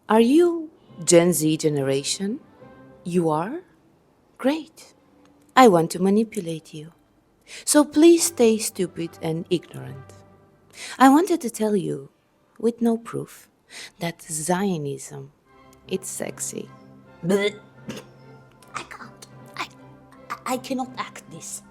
Are you Gen Z generation? You are? Great. I want to manipulate you. So please stay stupid and ignorant. I wanted to tell you, with no proof, that Zionism, it's sexy. But I can't. I cannot act this.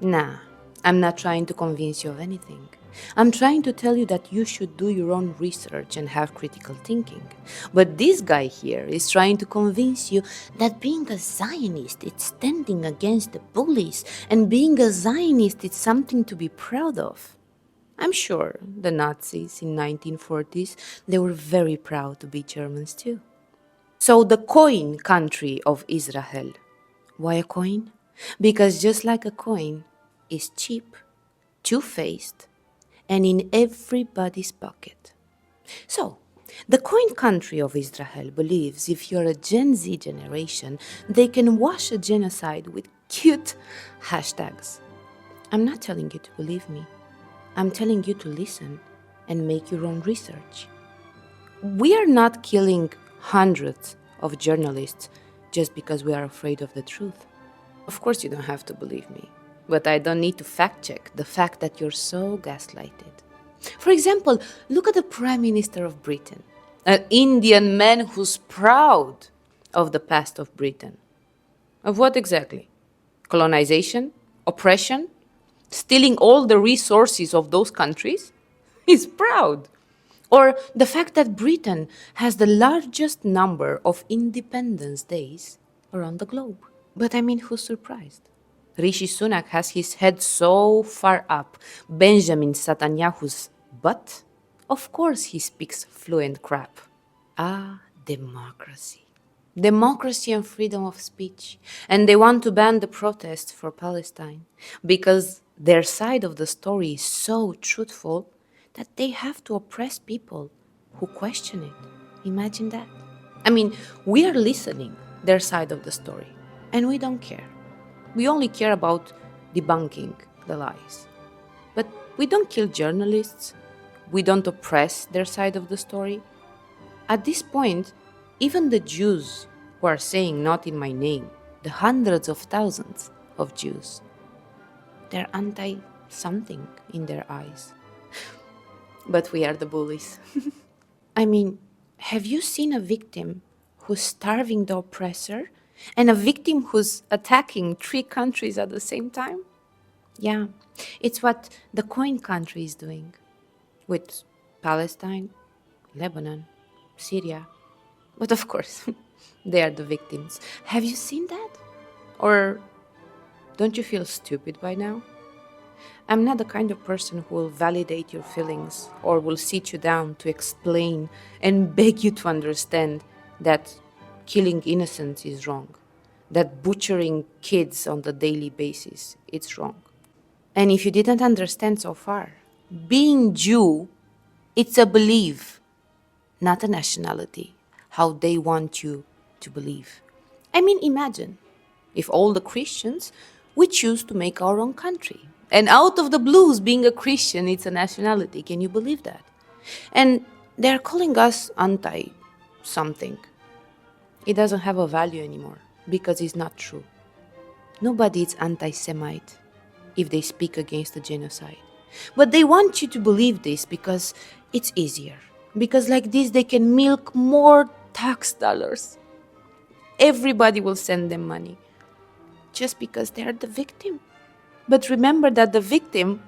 Nah, I'm not trying to convince you of anything. I'm trying to tell you that you should do your own research and have critical thinking. But this guy here is trying to convince you that being a Zionist is standing against the bullies, and being a Zionist is something to be proud of. I'm sure the Nazis in 1940s, they were very proud to be Germans too. So the coin country of Israel. Why a coin? Because just like a coin is cheap, two-faced, and in everybody's pocket. So, the coin country of Israel believes if you're a Gen Z generation, they can wash a genocide with cute hashtags. I'm not telling you to believe me. I'm telling you to listen and make your own research. We are not killing hundreds of journalists just because we are afraid of the truth. Of course, you don't have to believe me, but I don't need to fact check the fact that you're so gaslighted. For example, look at the Prime Minister of Britain, an Indian man who's proud of the past of Britain. Of what exactly? Colonization? Oppression? Stealing all the resources of those countries? He's proud. Or the fact that Britain has the largest number of Independence Days around the globe. But I mean, who's surprised? Rishi Sunak has his head so far up Benjamin Netanyahu's butt. Of course he speaks fluent crap. Ah, democracy. Democracy and freedom of speech. And they want to ban the protests for Palestine because their side of the story is so truthful that they have to oppress people who question it. Imagine that. I mean, we are listening their side of the story, and we don't care. We only care about debunking the lies. But we don't kill journalists. We don't oppress their side of the story. At this point, even the Jews who are saying not in my name, the hundreds of thousands of Jews, they're anti something in their eyes. But we are the bullies. I mean, have you seen a victim who's starving the oppressor and a victim who's attacking three countries at the same time? Yeah, it's what the coin country is doing with Palestine, Lebanon, Syria. But of course, they are the victims. Have you seen that? Or don't you feel stupid by now? I'm not the kind of person who will validate your feelings or will sit you down to explain and beg you to understand that killing innocents is wrong, that butchering kids on the daily basis is wrong. And if you didn't understand so far, being Jew, it's a belief, not a nationality, how they want you to believe. I mean, imagine if all the Christians, we choose to make our own country. And out of the blues, being a Christian, it's a nationality. Can you believe that? And they're calling us anti something. It doesn't have a value anymore because it's not true. Nobody is anti-Semite if they speak against the genocide. But they want you to believe this because it's easier. Because like this, they can milk more tax dollars. Everybody will send them money just because they're the victim. But remember that the victim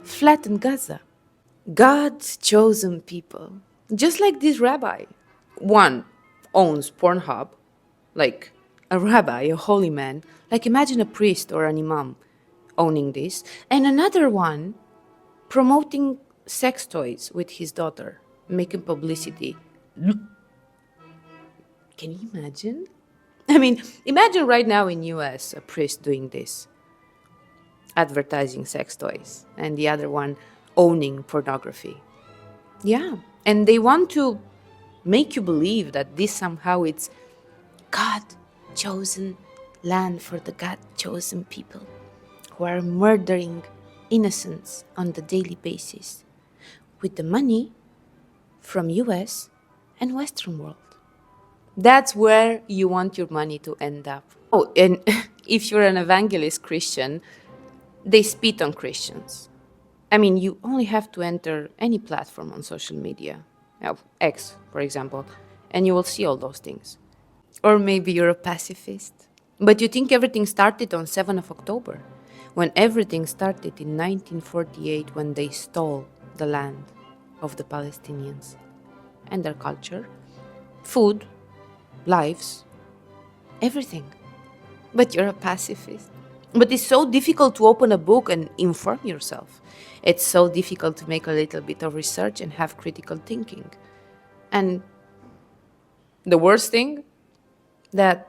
flattened Gaza. God's chosen people. Just like this rabbi. One owns Pornhub, like a rabbi, a holy man. Like imagine a priest or an imam owning this. And another one promoting sex toys with his daughter, making publicity. Can you imagine? I mean, imagine right now in US a priest doing this, advertising sex toys, and the other one owning pornography. Yeah, and they want to make you believe that this somehow it's God chosen land for the God chosen people who are murdering innocents on the daily basis with the money from US and Western world. That's where you want your money to end up. Oh, and if you're an evangelist Christian, they spit on Christians. I mean, you only have to enter any platform on social media, X, for example, and you will see all those things. Or maybe you're a pacifist. But you think everything started on 7th of October, when everything started in 1948 when they stole the land of the Palestinians and their culture, food, lives, everything. But you're a pacifist. But it's so difficult to open a book and inform yourself. It's so difficult to make a little bit of research and have critical thinking. And the worst thing, that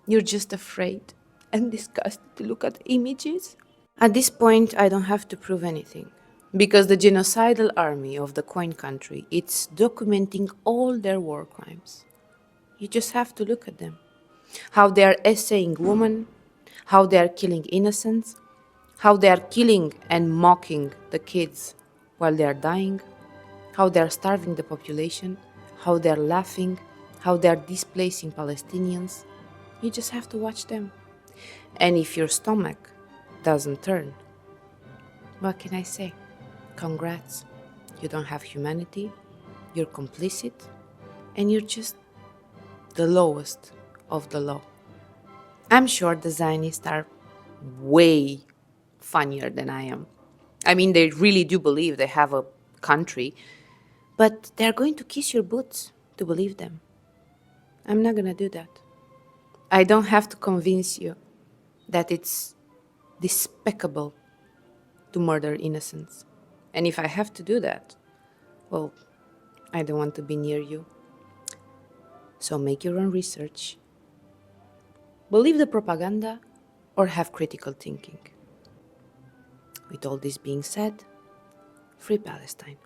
you're just afraid and disgusted to look at images. At this point, I don't have to prove anything. Because the genocidal army of the coin country, it's documenting all their war crimes. You just have to look at them. How they are essaying women, how they are killing innocents, how they are killing and mocking the kids while they are dying, how they are starving the population, how they are laughing, how they are displacing Palestinians. You just have to watch them. And if your stomach doesn't turn, what can I say? Congrats. You don't have humanity, you're complicit, and you're just the lowest of the low. I'm sure the Zionists are way funnier than I am. I mean, they really do believe they have a country, but they're going to kiss your boots to believe them. I'm not gonna do that. I don't have to convince you that it's despicable to murder innocents. And if I have to do that, well, I don't want to be near you. So make your own research. Believe the propaganda or have critical thinking. With all this being said, free Palestine.